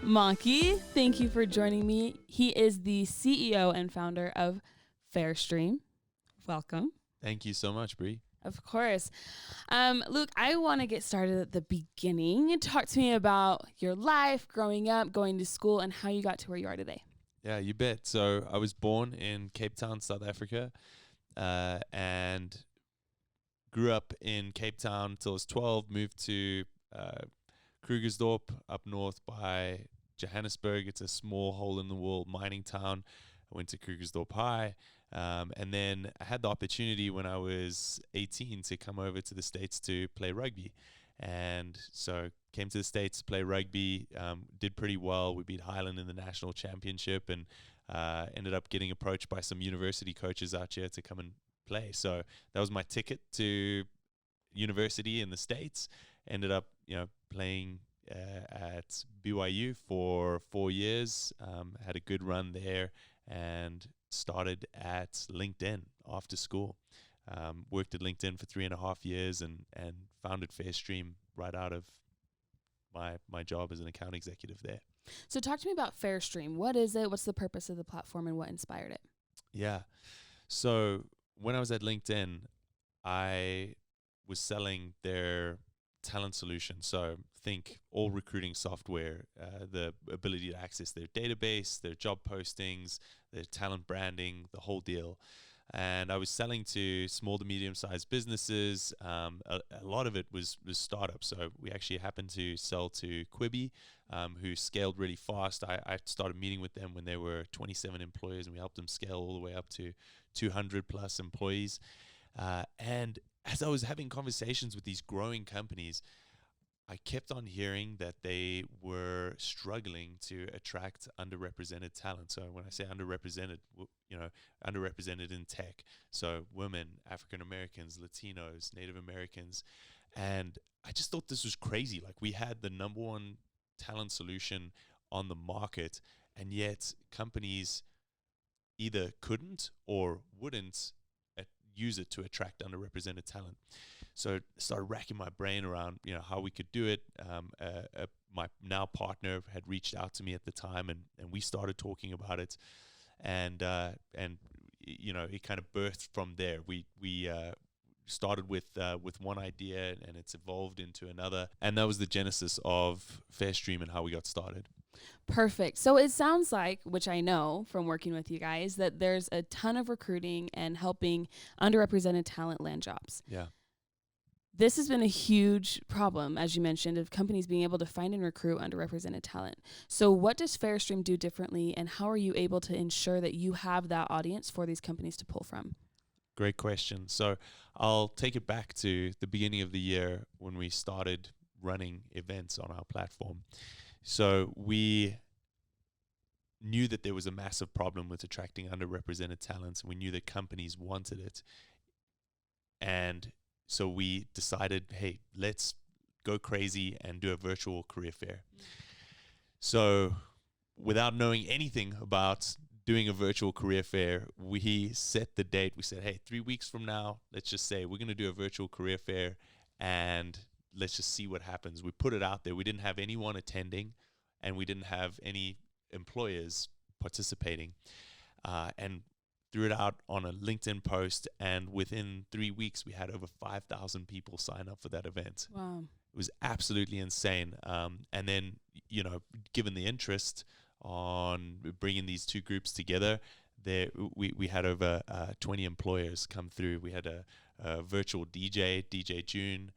Mocke. Thank you for joining me. He is the CEO and founder of Fairstream. Welcome. Thank you so much, Bri. Of course. Luke, I want to get started at the beginning. Talk to me about your life, growing up, going to school, and how you got to where you are today. Yeah, you bet. So I was born in Cape Town, South Africa, and grew up in Cape Town until I was 12, moved to Krugersdorp up north by Johannesburg. It's a small hole-in-the-wall mining town. I went to Krugersdorp High, and then I had the opportunity when I was 18 to come over to the States to play rugby. And so came to the States to play rugby, did pretty well. We beat Highland in the national championship and ended up getting approached by some university coaches out here to come and play. So that was my ticket to university in the States. Ended up, playing at BYU for 4 years, had a good run there, and started at LinkedIn after school. Worked at LinkedIn for 3.5 years and founded Fairstream right out of my job as an account executive there. So talk to me about Fairstream. What is it? What's the purpose of the platform and what inspired it? Yeah. So when I was at LinkedIn, I was selling their talent solution. So think all recruiting software, the ability to access their database, their job postings, their talent branding, the whole deal. And I was selling to small to medium-sized businesses. A lot of it was startups. So we actually happened to sell to Quibi, who scaled really fast. I started meeting with them when they were 27 employees, and we helped them scale all the way up to 200-plus employees. And as I was having conversations with these growing companies, I kept on hearing that they were struggling to attract underrepresented talent. So when I say underrepresented, underrepresented in tech. So women, African Americans, Latinos, Native Americans. And I just thought this was crazy. Like, we had the number one talent solution on the market, and yet companies either couldn't or wouldn't use it to attract underrepresented talent. So I started racking my brain around, how we could do it. My now partner had reached out to me at the time, and we started talking about it, and it kind of birthed from there. We started with one idea, and it's evolved into another, and that was the genesis of Fairstream and how we got started. Perfect. So it sounds like, which I know from working with you guys, that there's a ton of recruiting and helping underrepresented talent land jobs. Yeah. This has been a huge problem, as you mentioned, of companies being able to find and recruit underrepresented talent. So what does Fairstream do differently, and how are you able to ensure that you have that audience for these companies to pull from? Great question. So I'll take it back to the beginning of the year when we started running events on our platform. So we knew that there was a massive problem with attracting underrepresented talents. We knew that companies wanted it. And so we decided, hey, let's go crazy and do a virtual career fair. So without knowing anything about doing a virtual career fair, we set the date. We said, hey, 3 weeks from now, let's just say we're going to do a virtual career fair, and let's just see what happens. We put it out there. We didn't have anyone attending, and we didn't have any employers participating, and threw it out on a LinkedIn post, and within 3 weeks, we had over 5,000 people sign up for that event. Wow. It was absolutely insane. And then, given the interest on bringing these two groups together, we had over 20 employers come through. We had a virtual DJ June,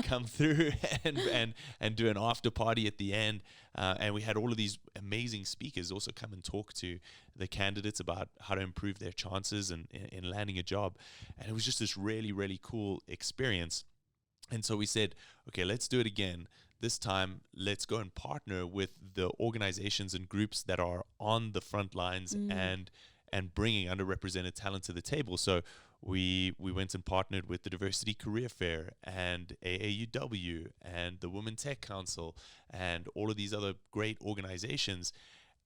come through and do an after party at the end. And we had all of these amazing speakers also come and talk to the candidates about how to improve their chances in landing a job. And it was just this really, really cool experience. And so we said, okay, let's do it again. This time, let's go and partner with the organizations and groups that are on the front lines and bringing underrepresented talent to the table. So we went and partnered with the Diversity Career Fair and AAUW and the Women Tech Council and all of these other great organizations.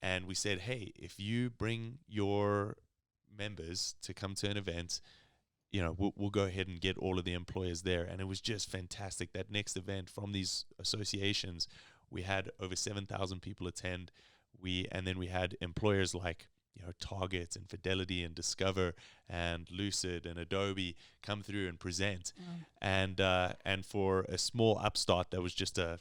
And we said, hey, if you bring your members to come to an event, we'll go ahead and get all of the employers there. And it was just fantastic. That next event from these associations We had over 7,000 people attend. And then we had employers like Target and Fidelity and Discover and Lucid and Adobe come through and present. And for a small upstart, that was just a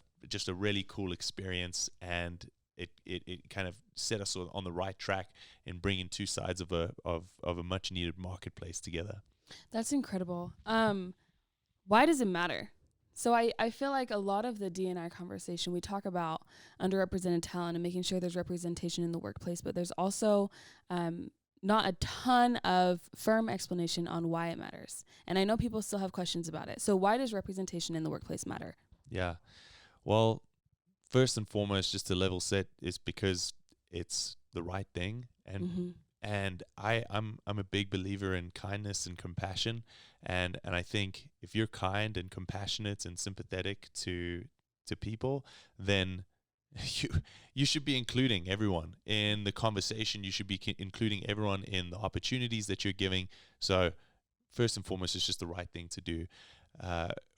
really cool experience, and it kind of set us on the right track in bringing two sides of a much needed marketplace together. That's incredible. Why does it matter? So I feel like a lot of the D&I conversation, we talk about underrepresented talent and making sure there's representation in the workplace, but there's also not a ton of firm explanation on why it matters. And I know people still have questions about it. So why does representation in the workplace matter? Yeah. Well, first and foremost, just to level set, is because it's the right thing. And I'm a big believer in kindness and compassion. And I think if you're kind and compassionate and sympathetic to people, then you should be including everyone in the conversation. You should be including everyone in the opportunities that you're giving. So first and foremost, it's just the right thing to do.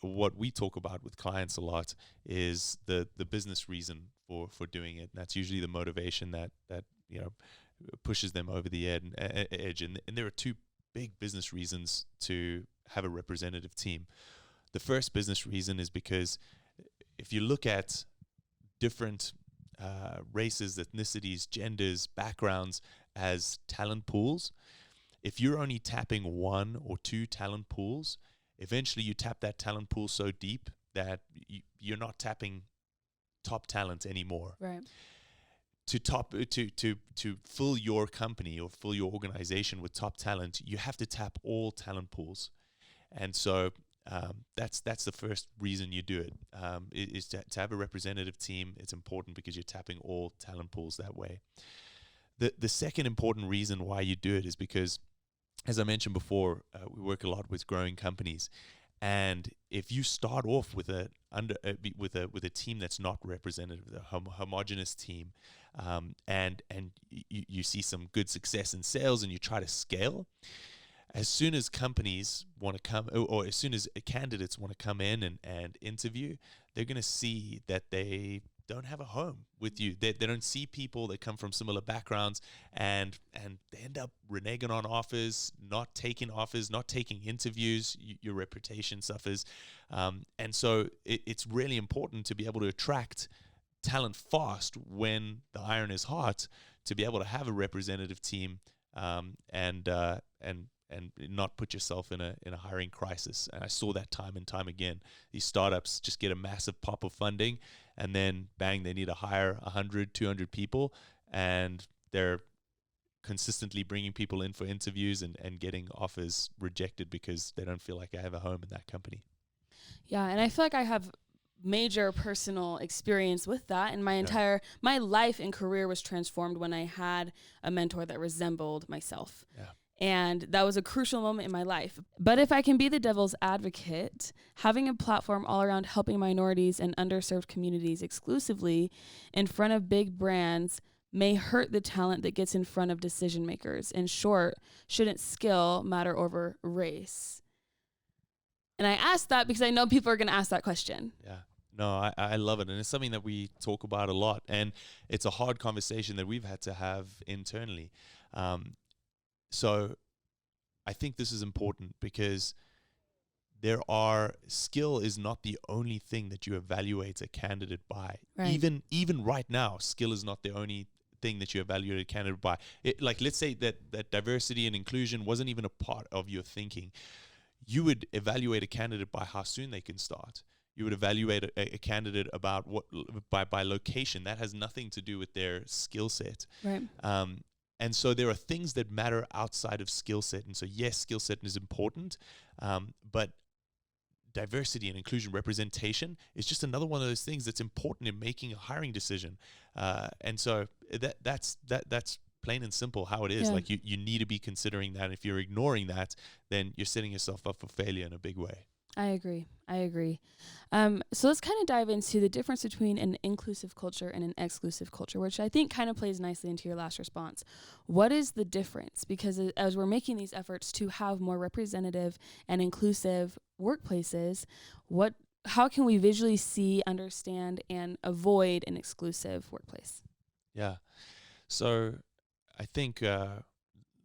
What we talk about with clients a lot is the business reason for doing it. And that's usually the motivation that pushes them over the edge. And there are two big business reasons to have a representative team. The first business reason is because if you look at different races, ethnicities, genders, backgrounds as talent pools, if you're only tapping one or two talent pools, eventually you tap that talent pool so deep that you're not tapping top talent anymore. Right. To fill your company or fill your organization with top talent, you have to tap all talent pools. And so that's the first reason you do it, is to have a representative team. It's important because you're tapping all talent pools that way. The second important reason why you do it is because, as I mentioned before, we work a lot with growing companies. And if you start off with a team that's not representative, a homogenous team, and you see some good success in sales and you try to scale, as soon as companies want to come, or as soon as candidates want to come in and interview, they're going to see that they don't have a home with you. They don't see people that come from similar backgrounds, and they end up reneging on offers, not taking interviews. Your reputation suffers. And so it's really important to be able to attract talent fast when the iron is hot, to be able to have a representative team, and not put yourself in a hiring crisis. And I saw that time and time again. These startups just get a massive pop of funding, and then bang, they need to hire 100, 200 people, and they're consistently bringing people in for interviews and getting offers rejected because they don't feel like they have a home in that company. Yeah, and I feel like I have major personal experience with that, and my life and career was transformed when I had a mentor that resembled myself. Yeah. And that was a crucial moment in my life. But if I can be the devil's advocate, having a platform all around helping minorities and underserved communities exclusively in front of big brands may hurt the talent that gets in front of decision makers. In short, shouldn't skill matter over race? And I asked that because I know people are going to ask that question. Yeah. No, I love it. And it's something that we talk about a lot. And it's a hard conversation that we've had to have internally. So I think this is important because skill is not the only thing that you evaluate a candidate by. Right. Even right now, skill is not the only thing that you evaluate a candidate by. Let's say that diversity and inclusion wasn't even a part of your thinking. You would evaluate a candidate by how soon they can start. You would evaluate a candidate about by location. That has nothing to do with their skill set. Right. And so there are things that matter outside of skill set. And so, yes, skill set is important, but diversity and inclusion, representation is just another one of those things that's important in making a hiring decision. And so that's plain and simple how it is. Yeah. Like you need to be considering that. If you're ignoring that, then you're setting yourself up for failure in a big way. I agree. So let's kind of dive into the difference between an inclusive culture and an exclusive culture, which I think kind of plays nicely into your last response. What is the difference? Because as we're making these efforts to have more representative and inclusive workplaces, what how can we visually see, understand, and avoid an exclusive workplace? Yeah. So I think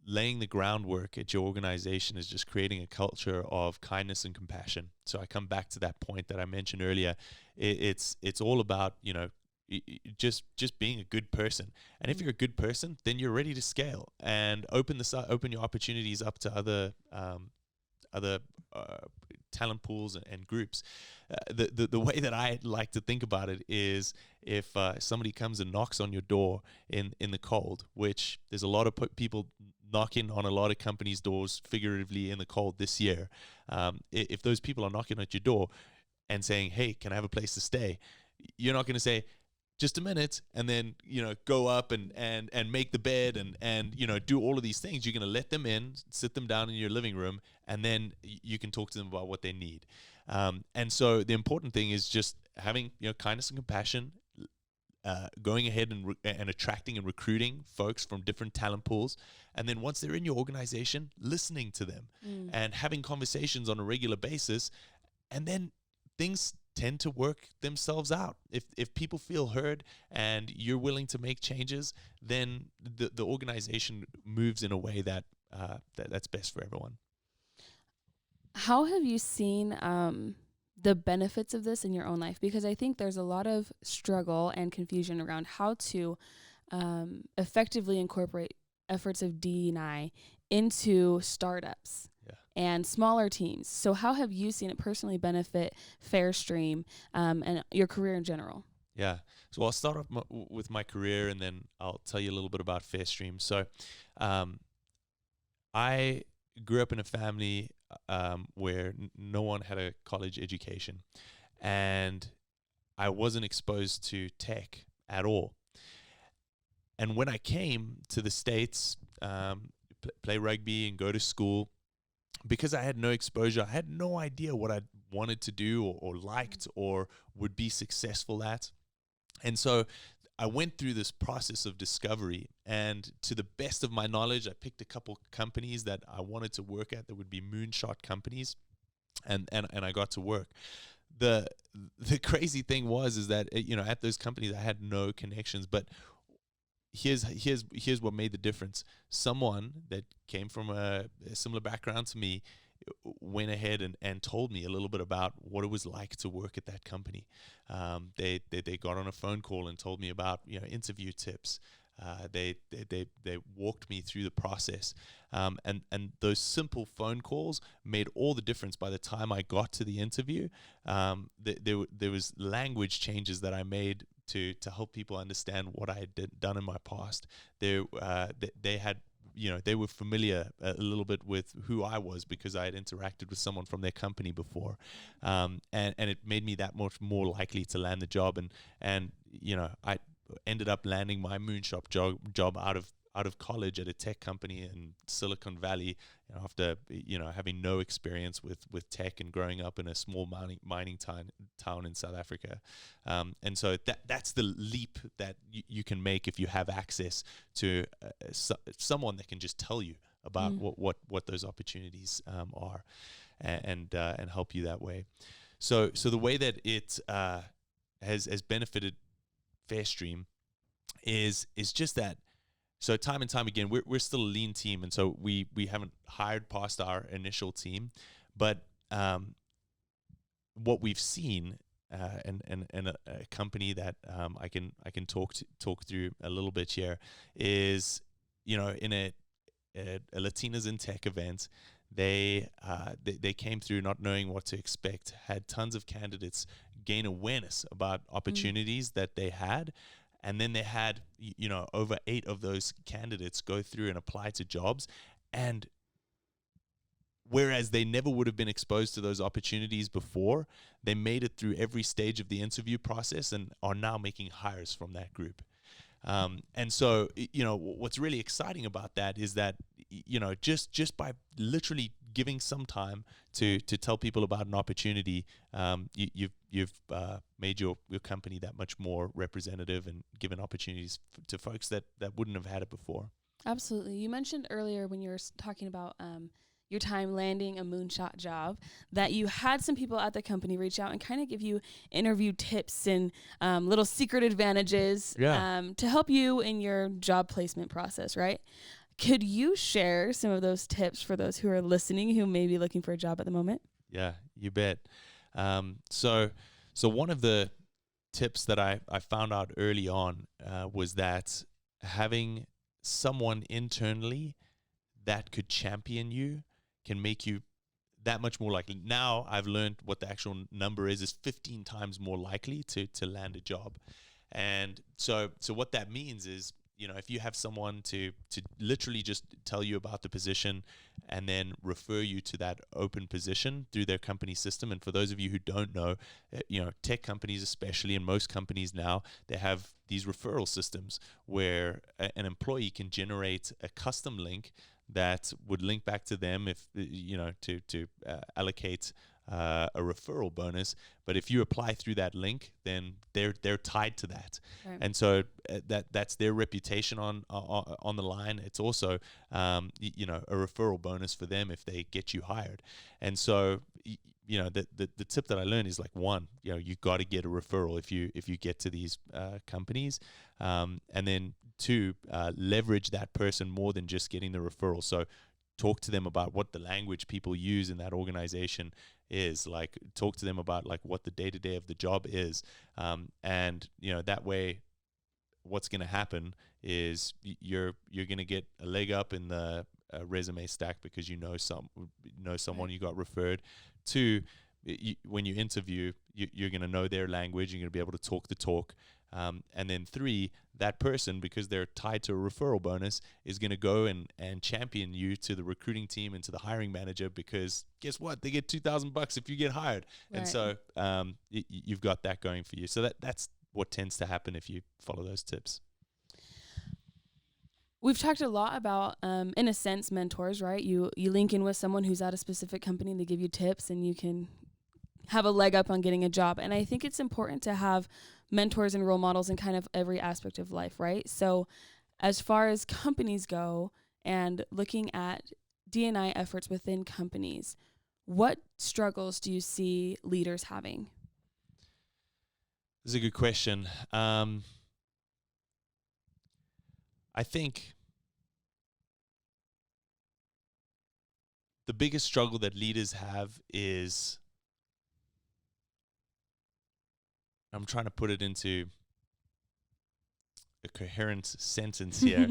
laying the groundwork at your organization is just creating a culture of kindness and compassion. So I come back to that point that I mentioned earlier. It's all about, just being a good person. And if you're a good person, then you're ready to scale and open your opportunities up to other talent pools and groups. The way that I like to think about it is if somebody comes and knocks on your door in the cold, which there's a lot of people knocking on a lot of companies' doors figuratively in the cold this year. If those people are knocking at your door and saying, "Hey, can I have a place to stay?" You're not going to say, "Just a minute," and then go up and make the bed and do all of these things. You're going to let them in, sit them down in your living room, and then you can talk to them about what they need. And so the important thing is just having kindness and compassion, going ahead and attracting and recruiting folks from different talent pools, and then once they're in your organization, listening to them and having conversations on a regular basis, and then things tend to work themselves out. If people feel heard and you're willing to make changes, then the organization moves in a way that's best for everyone. How have you seen the benefits of this in your own life? Because I think there's a lot of struggle and confusion around how to effectively incorporate efforts of D&I into startups and smaller teams. So how have you seen it personally benefit Fairstream and your career in general? Yeah. So I'll start off with my career, and then I'll tell you a little bit about Fairstream. So I grew up in a family where no one had a college education, and I wasn't exposed to tech at all. And when I came to the States, play rugby and go to school, because I had no exposure, I had no idea what I wanted to do or liked or would be successful at. And so I went through this process of discovery, and to the best of my knowledge, I picked a couple companies that I wanted to work at that would be moonshot companies, and I got to work. The crazy thing is that at those companies I had no connections, but here's what made the difference. Someone that came from a similar background to me went ahead and told me a little bit about what it was like to work at that company. They got on a phone call and told me about interview tips. They walked me through the process, and those simple phone calls made all the difference. By the time I got to the interview, there was language changes that I made to help people understand what I had done in my past. They had they were familiar a little bit with who I was because I had interacted with someone from their company before, and it made me that much more likely to land the job. And I ended up landing my moonshot job out of college at a tech company in Silicon Valley, after having no experience with tech and growing up in a small mining town in South Africa. And so that's the leap that you can make if you have access to someone that can just tell you about what those opportunities are, and help you that way. So the way that it has benefited Fairstream is just that. So time and time again, we're still a lean team, and so we haven't hired past our initial team, but what we've seen, and a company that I can talk through a little bit here is, in a Latinas in Tech event, they came through not knowing what to expect, had tons of candidates gain awareness about opportunities that they had. And then they had, over 8 of those candidates go through and apply to jobs. And whereas they never would have been exposed to those opportunities before, they made it through every stage of the interview process and are now making hires from that group. And so, what's really exciting about that is that, just by literally giving some time to tell people about an opportunity, you've made your company that much more representative and given opportunities to folks that wouldn't have had it before. Absolutely. You mentioned earlier when you were talking about your time landing a moonshot job, that you had some people at the company reach out and kind of give you interview tips and little secret advantages to help you in your job placement process, right? Could you share some of those tips for those who are listening who may be looking for a job at the moment? Yeah, you bet. So one of the tips that I found out early on was that having someone internally that could champion you can make you that much more likely. Now I've learned what the actual number is 15 times more likely to land a job. And so what that means is, if you have someone to literally just tell you about the position and then refer you to that open position through their company system. And for those of you who don't know, tech companies especially, and most companies now, they have these referral systems where an employee can generate a custom link that would link back to them if to allocate a referral bonus. But if you apply through that link, then they're tied to that, right. And so that's their reputation on the line. It's also a referral bonus for them if they get you hired. And so the tip that I learned is like, one, you got to get a referral if you get to these companies, and then two, leverage that person more than just getting the referral. So talk to them about what the language people use in that organization is. Like, talk to them about like what the day-to-day of the job is, and that way what's going to happen is you're going to get a leg up in the resume stack because you know someone you got referred. Two, when you interview, you're going to know their language. You're going to be able to talk the talk. And then three, that person, because they're tied to a referral bonus, is going to go and champion you to the recruiting team and to the hiring manager, because guess what? They get $2,000 if you get hired. Right. And so you've got that going for you. So that's what tends to happen if you follow those tips. We've talked a lot about, in a sense, mentors, right? You link in with someone who's at a specific company, they give you tips, and you can have a leg up on getting a job. And I think it's important to have mentors and role models in kind of every aspect of life, right? So as far as companies go and looking at D&I efforts within companies, what struggles do you see leaders having? This is a good question. I think the biggest struggle that leaders have is, I'm trying to put it into a coherent sentence here,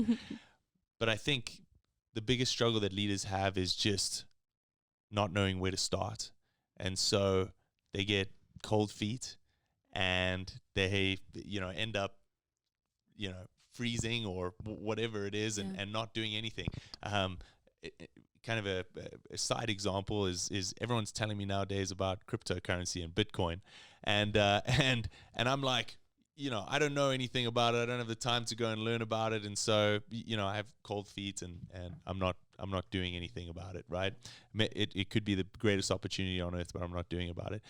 but I think the biggest struggle that leaders have is just not knowing where to start. And so they get cold feet and they, end up, freezing or whatever it is, and not doing anything. Kind of a side example is everyone's telling me nowadays about cryptocurrency and Bitcoin, and I'm like, I don't know anything about it. I don't have the time to go and learn about it, and so I have cold feet, and I'm not doing anything about it. Right? It could be the greatest opportunity on earth, but I'm not doing about it.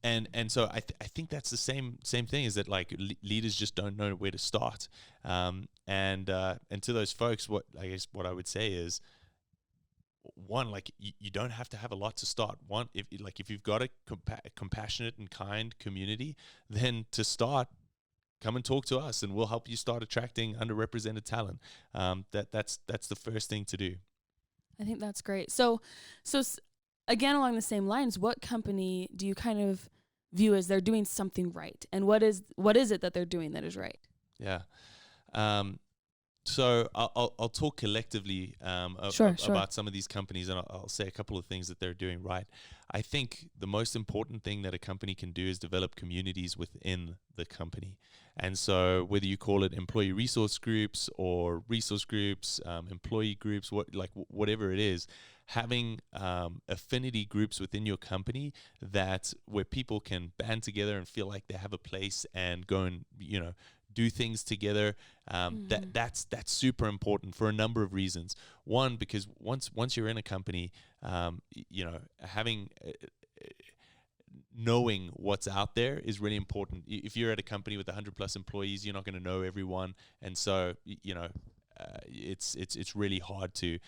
And so I think that's the same thing, is that like leaders just don't know where to start. And to those folks, what I would say is, one, like you don't have to have a lot to start. One, if you've got a compassionate and kind community, then to start, come and talk to us, and we'll help you start attracting underrepresented talent. That's the first thing to do. I think that's great. So again, along the same lines, what company do you kind of view as they're doing something right, and what is it that they're doing that is right? Yeah. So I'll talk collectively about some of these companies, and I'll say a couple of things that they're doing right. I think the most important thing that a company can do is develop communities within the company. And so whether you call it employee resource groups or resource groups, employee groups, whatever it is, having affinity groups within your company where people can band together and feel like they have a place and go and do things together. That's super important for a number of reasons. One, because once you're in a company, having knowing what's out there is really important. If you're at a company with 100+ employees, you're not going to know everyone, and so it's really hard to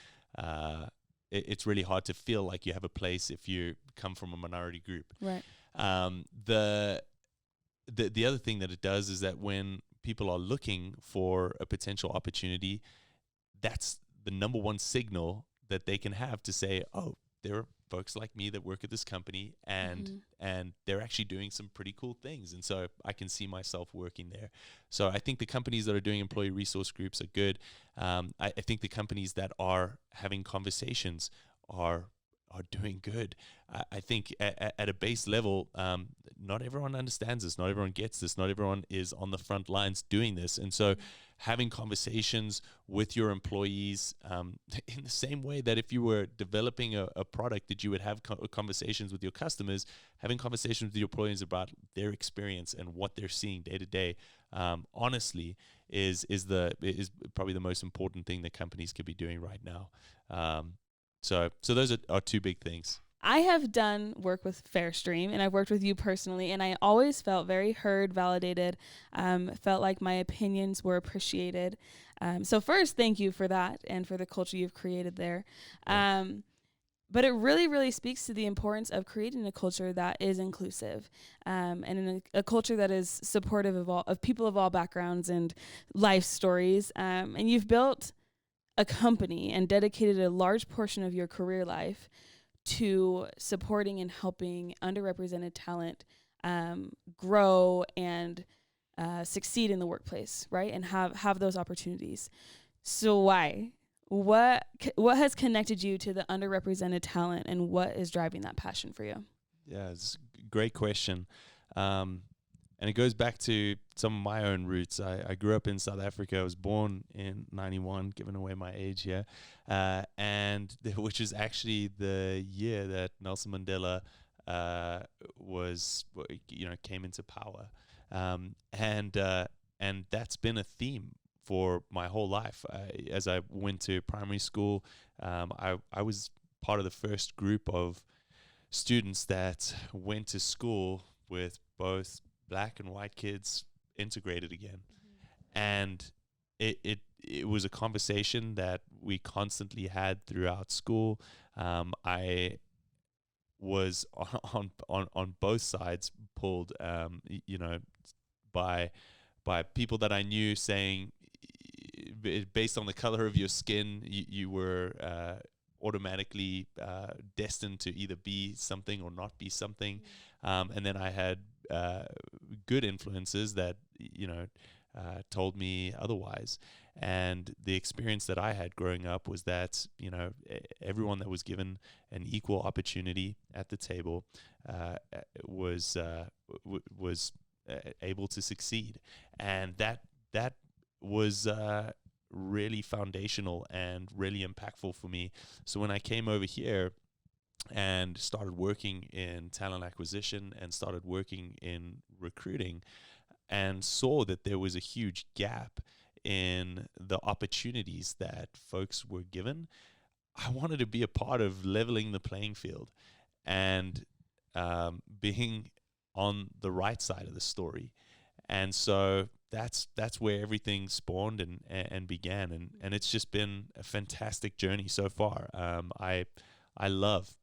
it's really hard to feel like you have a place if you come from a minority group. Right. The other thing that it does is that when people are looking for a potential opportunity, that's the number one signal that they can have to say, oh, there are folks like me that work at this company, and they're actually doing some pretty cool things, and so I can see myself working there. So I think the companies that are doing employee resource groups are good. I think the companies that are having conversations are doing good. I think at a base level, not everyone understands this, not everyone gets this, not everyone is on the front lines doing this, and so having conversations with your employees in the same way that if you were developing a product that you would have conversations with your customers, having conversations with your employees about their experience and what they're seeing day to day, honestly, is probably the most important thing that companies could be doing right now. So those are two big things. I have done work with Fairstream, and I've worked with you personally, and I always felt very heard, validated, felt like my opinions were appreciated. So first, thank you for that and for the culture you've created there. But it really, really speaks to the importance of creating a culture that is inclusive, and a culture that is supportive of people of all backgrounds and life stories. And you've built a company and dedicated a large portion of your career life to supporting and helping underrepresented talent grow and succeed in the workplace, right? And have those opportunities. So why? What has connected you to the underrepresented talent, and what is driving that passion for you? Yeah, it's a great question. And it goes back to some of my own roots. I grew up in South Africa. I was born in 91, giving away my age here, which is actually the year that Nelson Mandela came into power, and that's been a theme for my whole life. As I went to primary school, I was part of the first group of students that went to school with both black and white kids integrated again. And it was a conversation that we constantly had throughout school. I was on both sides pulled, by people that I knew saying, based on the color of your skin, you were automatically destined to either be something or not be something. And then I had good influences that told me otherwise. And the experience that I had growing up was that everyone that was given an equal opportunity at the table was able to succeed, and that was really foundational and really impactful for me. So when I came over here and started working in talent acquisition and started working in recruiting and saw that there was a huge gap in the opportunities that folks were given, I wanted to be a part of leveling the playing field and being on the right side of the story. And so that's where everything spawned and began, and it's just been a fantastic journey so far. I love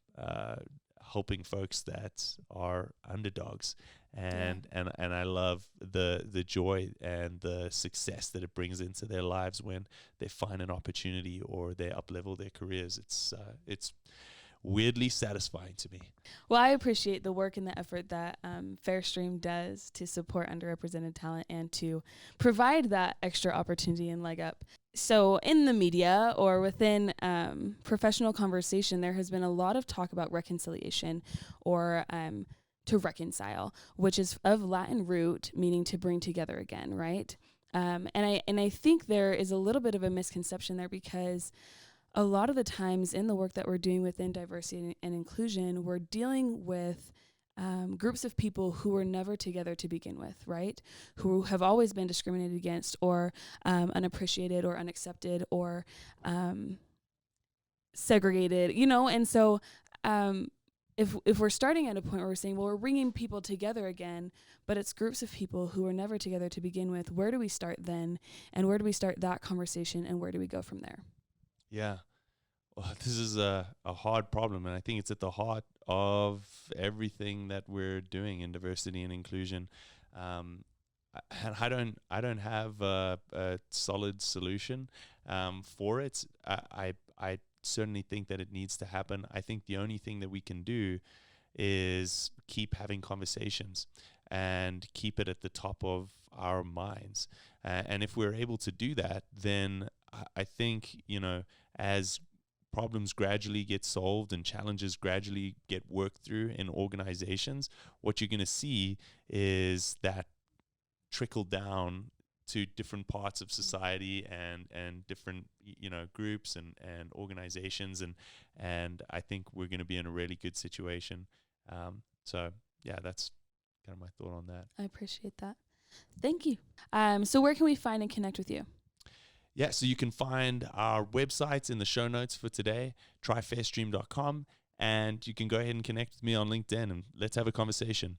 helping folks that are underdogs, and I love the joy and the success that it brings into their lives when they find an opportunity or they up-level their careers. It's weirdly satisfying to me. Well, I appreciate the work and the effort that Fairstream does to support underrepresented talent and to provide that extra opportunity and leg up. So in the media or within professional conversation, there has been a lot of talk about reconciliation or to reconcile, which is of Latin root, meaning to bring together again, right? And I think there is a little bit of a misconception there, because a lot of the times in the work that we're doing within diversity and inclusion, we're dealing with groups of people who were never together to begin with, right? Who have always been discriminated against or unappreciated or unaccepted or segregated, and so if we're starting at a point where we're saying, well, we're bringing people together again, but it's groups of people who were never together to begin with, where do we start then? And where do we start that conversation, and where do we go from there? Yeah. This is a hard problem, and I think it's at the heart of everything that we're doing in diversity and inclusion. And I don't have a solid solution for it. I certainly think that it needs to happen. I think the only thing that we can do is keep having conversations and keep it at the top of our minds. And if we're able to do that, then I think, as problems gradually get solved and challenges gradually get worked through in organizations, what you're going to see is that trickle down to different parts of society and different groups and organizations, and I think we're going to be in a really good situation. So yeah, that's kind of my thought on that. I appreciate that. Thank you. So where can we find and connect with you? Yeah, so you can find our websites in the show notes for today, tryfairstream.com, and you can go ahead and connect with me on LinkedIn and let's have a conversation.